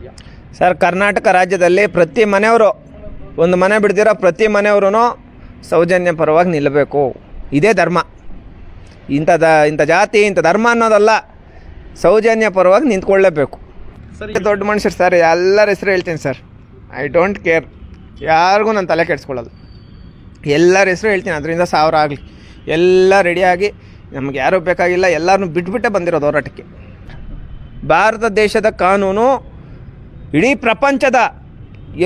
ಇದೆಯಾ? ಸರ್, ಕರ್ನಾಟಕ ರಾಜ್ಯದಲ್ಲಿ ಪ್ರತಿ ಮನೆಯವರು, ಒಂದು ಮನೆ ಬಿಡ್ದಿರೋ ಪ್ರತಿ ಮನೆಯವರು ಸೌಜನ್ಯ ಪರವಾಗಿ ನಿಲ್ಲಬೇಕು. ಇದೇ ಧರ್ಮ. ಇಂಥ ಜಾತಿ ಇಂಥ ಧರ್ಮ ಅನ್ನೋದಲ್ಲ, ಸೌಜನ್ಯ ಪರವಾಗಿ ನಿಂತ್ಕೊಳ್ಳೇಬೇಕು. ಸರ್, ದೊಡ್ಡ ಮನುಷ್ಯರು ಸರ್, ಎಲ್ಲರ ಹೆಸರು ಹೇಳ್ತೀನಿ ಸರ್. ಐ ಡೋಂಟ್ ಕೇರ್, ಯಾರಿಗೂ ನಾನು ತಲೆ ಕೆಡಿಸ್ಕೊಳ್ಳೋದು. ಎಲ್ಲರ ಹೆಸರು ಹೇಳ್ತೀನಿ, ಅದರಿಂದ 1000 ಆಗಲಿ. ಎಲ್ಲ ರೆಡಿಯಾಗಿ ನಮ್ಗೆ ಯಾರೂ ಬೇಕಾಗಿಲ್ಲ, ಎಲ್ಲರನ್ನೂ ಬಿಟ್ಬಿಟ್ಟೆ ಬಂದಿರೋದು ಹೋರಾಟಕ್ಕೆ. ಭಾರತ ದೇಶದ ಕಾನೂನು ಇಡೀ ಪ್ರಪಂಚದ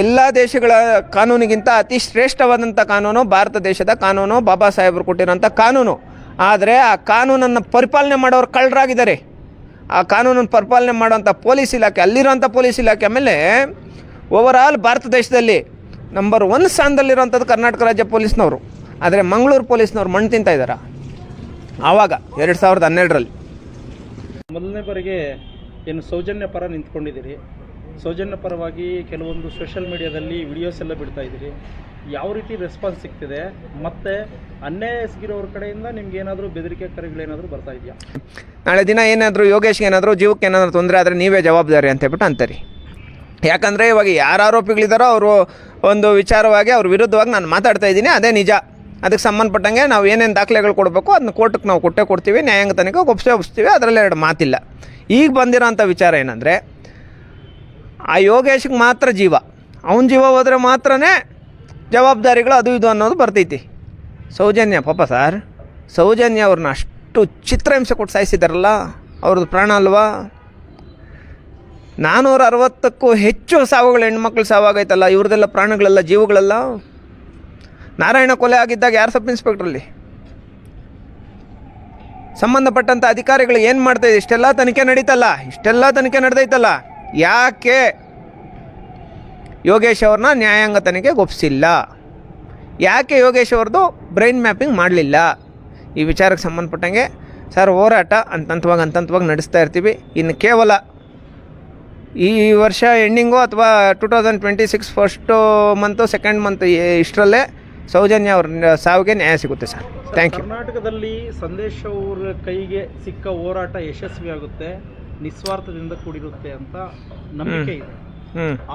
ಎಲ್ಲ ದೇಶಗಳ ಕಾನೂನಿಗಿಂತ ಅತಿ ಶ್ರೇಷ್ಠವಾದಂಥ ಕಾನೂನು ಭಾರತ ದೇಶದ ಕಾನೂನು, ಬಾಬಾ ಸಾಹೇಬರು ಕೊಟ್ಟಿರೋಂಥ ಕಾನೂನು. ಆದರೆ ಆ ಕಾನೂನನ್ನು ಪರಿಪಾಲನೆ ಮಾಡೋರು ಕಳ್ಳರಾಗಿದ್ದಾರೆ. ಆ ಕಾನೂನನ್ನು ಪರಿಪಾಲನೆ ಮಾಡೋಂಥ ಪೊಲೀಸ್ ಇಲಾಖೆ, ಅಲ್ಲಿರೋಂಥ ಪೊಲೀಸ್ ಇಲಾಖೆ ಮೇಲೆ ಓವರಾಲ್ ಭಾರತ ದೇಶದಲ್ಲಿ ನಂಬರ್ 1 ಸ್ಥಾನದಲ್ಲಿರೋಂಥದ್ದು ಕರ್ನಾಟಕ ರಾಜ್ಯ ಪೊಲೀಸ್ನವರು. ಆದರೆ ಮಂಗಳೂರು ಪೊಲೀಸ್ನವ್ರು ಮಣ್ಣು ತಿಂತಾ ಇದ್ದಾರೆ. ಆವಾಗ 2012ರಲ್ಲಿ ಮೊದಲನೇ ಬಾರಿಗೆ ಏನು ಸೌಜನ್ಯ ಪರ ನಿಂತ್ಕೊಂಡಿದ್ದೀರಿ. ಸೌಜನ್ಯ ಪರವಾಗಿ ಕೆಲವೊಂದು ಸೋಷಿಯಲ್ ಮೀಡಿಯಾದಲ್ಲಿ ವಿಡಿಯೋಸ್ ಎಲ್ಲ ಬಿಡ್ತಾ ಇದ್ದೀರಿ. ಯಾವ ರೀತಿ ರೆಸ್ಪಾನ್ಸ್ ಸಿಗ್ತಿದೆ? ಮತ್ತು ಅನ್ಯಾಯ ಎಸಗಿರೋರ ಕಡೆಯಿಂದ ನಿಮ್ಗೆ ಏನಾದರೂ ಬೆದರಿಕೆ ಕರೆಗಳೇನಾದರೂ ಬರ್ತಾ ಇದೆಯಾ? ನಾಳೆ ದಿನ ಏನಾದರೂ ಯೋಗೇಶ್ಗೆ ಏನಾದರೂ ಜೀವಕ್ಕೆ ಏನಾದರೂ ತೊಂದರೆ ಆದರೆ ನೀವೇ ಜವಾಬ್ದಾರಿ ಅಂತ ಹೇಳ್ಬಿಟ್ಟು ಅಂತಾರೆ. ಯಾಕಂದರೆ ಇವಾಗ ಯಾರು ಆರೋಪಿಗಳಿದ್ದಾರೋ ಅವರು ಒಂದು ವಿಚಾರವಾಗಿ ಅವ್ರ ವಿರುದ್ಧವಾಗಿ ನಾನು ಮಾತಾಡ್ತಾ ಇದ್ದೀನಿ, ಅದೇ ನಿಜ. ಅದಕ್ಕೆ ಸಂಬಂಧಪಟ್ಟಂಗೆ ನಾವು ಏನೇನು ದಾಖಲೆಗಳು ಕೊಡಬೇಕು ಅದನ್ನ ಕೋರ್ಟ್ಗೆ ನಾವು ಕೊಡ್ತೀವಿ, ನ್ಯಾಯಾಂಗ ತನಿಖೆ ಒಪ್ಪಿಸ್ತೀವಿ. ಅದರಲ್ಲಿ 2 ಮಾತಿಲ್ಲ. ಈಗ ಬಂದಿರೋಂಥ ವಿಚಾರ ಏನಂದರೆ, ಆ ಯೋಗೇಶ್ಗೆ ಮಾತ್ರ ಜೀವ, ಅವನ ಜೀವ ಹೋದರೆ ಮಾತ್ರ ಜವಾಬ್ದಾರಿಗಳು ಅದು ಇದು ಅನ್ನೋದು ಬರ್ತೈತಿ. ಸೌಜನ್ಯ ಪಾಪ ಸರ್, ಸೌಜನ್ಯ ಅವ್ರನ್ನ ಅಷ್ಟು ಚಿತ್ರಹಿಂಸೆ ಕೊಟ್ಟು ಸಾಯಿಸಿದಾರಲ್ಲ, ಅವ್ರದ್ದು ಪ್ರಾಣ ಅಲ್ವಾ? 460ಕ್ಕೂ ಹೆಚ್ಚು ಸಾವುಗಳು, ಹೆಣ್ಮಕ್ಳು ಸಾವಾಗೈತಲ್ಲ, ಇವ್ರದ್ದೆಲ್ಲ ಪ್ರಾಣಗಳೆಲ್ಲ, ಜೀವಗಳೆಲ್ಲ. ನಾರಾಯಣ ಕೊಲೆ ಆಗಿದ್ದಾಗ ಯಾರು ಸಬ್ ಇನ್ಸ್ಪೆಕ್ಟ್ರಲ್ಲಿ ಸಂಬಂಧಪಟ್ಟಂಥ ಅಧಿಕಾರಿಗಳು ಏನು ಮಾಡ್ತಾಯಿದೆ? ಇಷ್ಟೆಲ್ಲ ತನಿಖೆ ನಡೆದೈತಲ್ಲ, ಯಾಕೆ ಯೋಗೇಶ್ ಅವ್ರನ್ನ ನ್ಯಾಯಾಂಗ ತನಿಖೆಗೆ ಒಪ್ಪಿಸಿಲ್ಲ? ಯಾಕೆ ಯೋಗೇಶ್ ಅವ್ರದ್ದು ಬ್ರೈನ್ ಮ್ಯಾಪಿಂಗ್ ಮಾಡಲಿಲ್ಲ? ಈ ವಿಚಾರಕ್ಕೆ ಸಂಬಂಧಪಟ್ಟಂಗೆ ಸರ್ ಹೋರಾಟ ಹಂತವಾಗಿ ನಡೆಸ್ತಾ ಇರ್ತೀವಿ. ಇನ್ನು ಕೇವಲ ಈ ವರ್ಷ ಎಂಡಿಂಗು ಅಥವಾ 2026 ಫಸ್ಟ್ ಮಂತು, ಸೆಕೆಂಡ್ ಮಂತ್ ಇಷ್ಟರಲ್ಲೇ ಸೌಜನ್ಯ ಅವ್ರ ಸಾವಿಗೆ ನ್ಯಾಯ ಸಿಗುತ್ತೆ ಸರ್. Thank you. ಕರ್ನಾಟಕದಲ್ಲಿ ಸಂದೇಶ್ ಅವರ ಕೈಗೆ ಸಿಕ್ಕ ಹೋರಾಟ ಯಶಸ್ವಿಯಾಗುತ್ತೆ, ನಿಸ್ವಾರ್ಥದಿಂದ ಕೂಡಿರುತ್ತೆ ಅಂತ ನಂಬಿಕೆ ಇದೆ.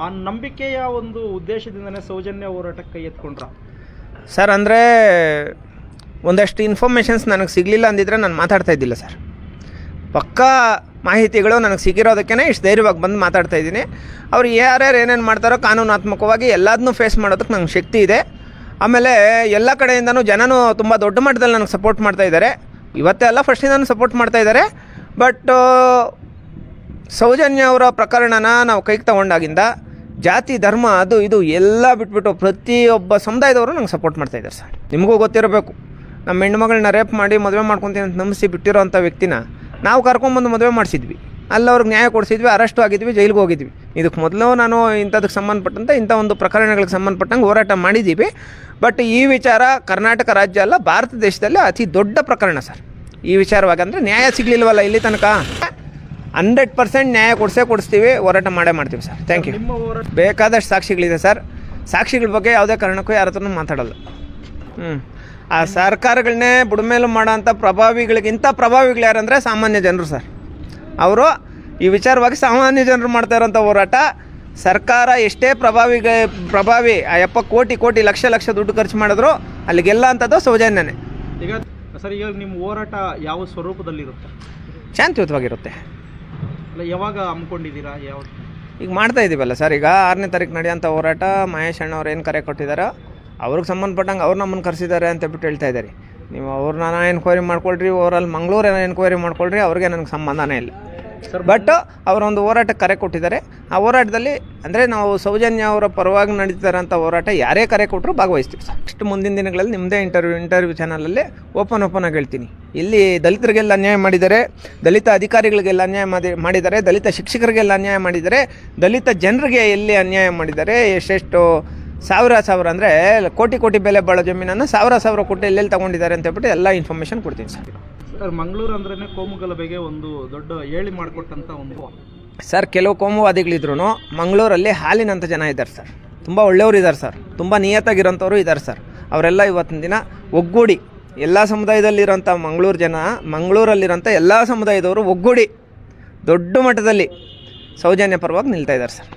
ಆ ನಂಬಿಕೆಯ ಒಂದು ಉದ್ದೇಶದಿಂದನೇ ಸೌಜನ್ಯ ಹೋರಾಟಕ್ಕೆ ಕೈ ಎತ್ಕೊಂಡ್ರ ಸರ್? ಅಂದರೆ ಒಂದಷ್ಟು ಇನ್ಫಾರ್ಮೇಷನ್ಸ್ ನನಗೆ ಸಿಗಲಿಲ್ಲ ಅಂದಿದ್ರೆ ನಾನು ಮಾತಾಡ್ತಾ ಇದ್ದಿಲ್ಲ ಸರ್. ಪಕ್ಕಾ ಮಾಹಿತಿಗಳು ನನಗೆ ಸಿಗಿರೋದಕ್ಕೇ ಇಷ್ಟು ಧೈರ್ಯವಾಗಿ ಬಂದು ಮಾತಾಡ್ತಾ ಇದ್ದೀನಿ. ಅವ್ರು ಯಾರ್ಯಾರು ಏನೇನು ಮಾಡ್ತಾರೋ ಕಾನೂನಾತ್ಮಕವಾಗಿ ಎಲ್ಲದನ್ನೂ ಫೇಸ್ ಮಾಡೋದಕ್ಕೆ ನಂಗೆ ಶಕ್ತಿ ಇದೆ. ಆಮೇಲೆ ಎಲ್ಲ ಕಡೆಯಿಂದನೂ ಜನನೂ ತುಂಬ ದೊಡ್ಡ ಮಟ್ಟದಲ್ಲಿ ನನಗೆ ಸಪೋರ್ಟ್ ಮಾಡ್ತಾಯಿದ್ದಾರೆ. ಇವತ್ತೇ ಅಲ್ಲ, ಫಸ್ಟಿಂದನೂ ಸಪೋರ್ಟ್ ಮಾಡ್ತಾಯಿದ್ದಾರೆ. ಬಟ್ ಸೌಜನ್ಯ ಅವರ ಪ್ರಕರಣನ ನಾವು ಕೈಗೆ ತಗೊಂಡಾಗಿಂದ ಜಾತಿ, ಧರ್ಮ, ಅದು ಇದು ಎಲ್ಲ ಬಿಟ್ಬಿಟ್ಟು ಪ್ರತಿಯೊಬ್ಬ ಸಮುದಾಯದವರು ನಂಗೆ ಸಪೋರ್ಟ್ ಮಾಡ್ತಾಯಿದ್ದಾರೆ ಸರ್. ನಿಮಗೂ ಗೊತ್ತಿರಬೇಕು, ನಮ್ಮ ಹೆಣ್ಮಗಳನ್ನ ರೇಪ್ ಮಾಡಿ ಮದುವೆ ಮಾಡ್ಕೊತೀನಿ ಅಂತ ನಂಬಿಸಿ ಬಿಟ್ಟಿರೋ ಅಂಥ ವ್ಯಕ್ತಿನ ನಾವು ಕರ್ಕೊಂಬಂದು ಮದುವೆ ಮಾಡಿಸಿದ್ವಿ. ಅಲ್ಲಿ ಅವ್ರಿಗೆ ನ್ಯಾಯ ಕೊಡಿಸಿದ್ವಿ, ಅರೆಸ್ಟು ಆಗಿದ್ವಿ, ಜೈಲಿಗೆ ಹೋಗಿದ್ವಿ. ಇದಕ್ಕೆ ಮೊದಲು ನಾನು ಇಂಥದಕ್ಕೆ ಸಂಬಂಧಪಟ್ಟಂತೆ ಇಂಥ ಒಂದು ಪ್ರಕರಣಗಳಿಗೆ ಸಂಬಂಧಪಟ್ಟಂಗೆ ಹೋರಾಟ ಮಾಡಿದ್ದೀವಿ. ಬಟ್ ಈ ವಿಚಾರ ಕರ್ನಾಟಕ ರಾಜ್ಯ ಅಲ್ಲ, ಭಾರತ ದೇಶದಲ್ಲಿ ಅತಿ ದೊಡ್ಡ ಪ್ರಕರಣ ಸರ್. ಈ ವಿಚಾರವಾಗಿ ಅಂದರೆ ನ್ಯಾಯ ಸಿಗಲಿಲ್ವಲ್ಲ ಇಲ್ಲಿ ತನಕ, 100% ನ್ಯಾಯ ಕೊಡಿಸ್ತೀವಿ, ಹೋರಾಟ ಮಾಡ್ತೀವಿ ಸರ್. Thank you. ಬೇಕಾದಷ್ಟು ಸಾಕ್ಷಿಗಳಿದೆ ಸರ್. ಸಾಕ್ಷಿಗಳ ಬಗ್ಗೆ ಯಾವುದೇ ಕಾರಣಕ್ಕೂ ಯಾರ ಹತ್ರನೂ ಮಾತಾಡೋಲ್ಲ. ಆ ಸರ್ಕಾರಗಳನ್ನೇ ಬುಡಮೇಲು ಮಾಡೋ ಅಂಥ ಪ್ರಭಾವಿಗಳು ಯಾರಂದರೆ ಸಾಮಾನ್ಯ ಜನರು ಸರ್. ಅವರು ಈ ವಿಚಾರವಾಗಿ ಸಾಮಾನ್ಯ ಜನರು ಮಾಡ್ತಾ ಇರೋಂಥ ಹೋರಾಟ. ಸರ್ಕಾರ ಎಷ್ಟೇ ಪ್ರಭಾವಿ 70 ಕೋಟಿ ಲಕ್ಷ ದುಡ್ಡು ಖರ್ಚು ಮಾಡಿದ್ರು ಅಲ್ಲಿಗೆಲ್ಲ ಅಂಥದ್ದು ಸೌಜನ್ಯನೇ. ಈಗ ಸರ್, ಈಗ ನಿಮ್ಮ ಹೋರಾಟ ಯಾವ ಸ್ವರೂಪದಲ್ಲಿರುತ್ತೆ? ಶಾಂತಿಯುತವಾಗಿರುತ್ತೆ. ಅಲ್ಲ, ಯಾವಾಗ ಹಮ್ಮಿಕೊಂಡಿದ್ದೀರಾ? ಈಗ ಮಾಡ್ತಾ ಇದ್ದೀವಲ್ಲ ಸರ್. ಈಗ 6ನೇ ತಾರೀಕು ನಡೆಯೋಂಥ ಹೋರಾಟ ಮಹೇಶ್ ಅಣ್ಣ ಅವ್ರು ಏನು ಕರೆ ಕೊಟ್ಟಿದ್ದಾರೋ ಅವ್ರಿಗೆ ಸಂಬಂಧಪಟ್ಟಂಗೆ ಅವ್ರು ನಮ್ಮನ್ನು ಕರೆಸಿದ್ದಾರೆ ಅಂತ ಬಿಟ್ಟು ಹೇಳ್ತಾ ಇದ್ದಾರೆ. ನೀವು ಅವ್ರನ್ನ ಎನ್ಕ್ವೈರಿ ಮಾಡ್ಕೊಳ್ರಿ, ಓವರಾಲ್ ಮಂಗಳೂರು ಎನ್ಕ್ವೈರಿ ಮಾಡ್ಕೊಳ್ರಿ, ಅವ್ರಿಗೆ ನನಗೆ ಸಂಬಂಧನೇ ಇಲ್ಲ ಸರ್. ಬಟ್ ಅವರೊಂದು ಹೋರಾಟಕ್ಕೆ ಕರೆ ಕೊಟ್ಟಿದ್ದಾರೆ. ಆ ಹೋರಾಟದಲ್ಲಿ ಅಂದರೆ ನಾವು ಸೌಜನ್ಯ ಅವರ ಪರವಾಗಿ ನಡೀತಾರಂಥ ಹೋರಾಟ ಯಾರೇ ಕರೆ ಕೊಟ್ಟರು ಭಾಗವಹಿಸ್ತೀವಿ ಸರ್. ಇಷ್ಟು ಮುಂದಿನ ದಿನಗಳಲ್ಲಿ ನಿಮ್ಮದೇ ಇಂಟರ್ವ್ಯೂ ಚಾನಲಲ್ಲಿ ಓಪನ್ ಆಗಿ ಹೇಳ್ತೀನಿ. ಇಲ್ಲಿ ದಲಿತರಿಗೆಲ್ಲ ಅನ್ಯಾಯ ಮಾಡಿದ್ದಾರೆ, ದಲಿತ ಅಧಿಕಾರಿಗಳಿಗೆಲ್ಲ ಅನ್ಯಾಯ ಮಾಡಿದ್ದಾರೆ, ದಲಿತ ಶಿಕ್ಷಕರಿಗೆಲ್ಲ ಅನ್ಯಾಯ ಮಾಡಿದ್ದಾರೆ, ದಲಿತ ಜನರಿಗೆ ಎಲ್ಲಿ ಅನ್ಯಾಯ ಮಾಡಿದ್ದಾರೆ, ಎಷ್ಟೆಷ್ಟು ಸಾವಿರ ಅಂದರೆ ಕೋಟಿ ಬೆಲೆ ಬಾಳೋ ಜಮೀನನ್ನು ಸಾವಿರ ಕೋಟಿ ಎಲ್ಲೆಲ್ಲಿ ತಗೊಂಡಿದ್ದಾರೆ ಅಂತ ಹೇಳ್ಬಿಟ್ಟು ಎಲ್ಲ ಇನ್ಫಾರ್ಮೇಷನ್ ಕೊಡ್ತೀನಿ ಸರ್. ಸರ್, ಮಂಗಳೂರು ಅಂದ್ರೇ ಕೋಮುಗಲಭೆಗೆ ಒಂದು ದೊಡ್ಡ ಹೇಳಿ ಮಾಡಿಕೊಟ್ಟಂಥ ಒಂದು ಸರ್. ಕೆಲವು ಕೋಮುವಾದಿಗಳಿದ್ರು ಮಂಗಳೂರಲ್ಲಿ ಹಾಲಿನಂಥ ಜನ ಇದ್ದಾರೆ ಸರ್. ತುಂಬ ಒಳ್ಳೆಯವರು ಇದ್ದಾರೆ ಸರ್, ತುಂಬ ನಿಯತ್ತಾಗಿರೋಂಥವ್ರು ಇದ್ದಾರೆ ಸರ್. ಅವರೆಲ್ಲ ಇವತ್ತಿನ ದಿನ ಒಗ್ಗೂಡಿ ಎಲ್ಲ ಸಮುದಾಯದಲ್ಲಿರೋಂಥ ಮಂಗಳೂರಲ್ಲಿರೋಂಥ ಎಲ್ಲ ಸಮುದಾಯದವರು ಒಗ್ಗೂಡಿ ದೊಡ್ಡ ಮಟ್ಟದಲ್ಲಿ ಸೌಜನ್ಯ ಪರವಾಗಿ ನಿಲ್ತಾ ಇದ್ದಾರೆ ಸರ್.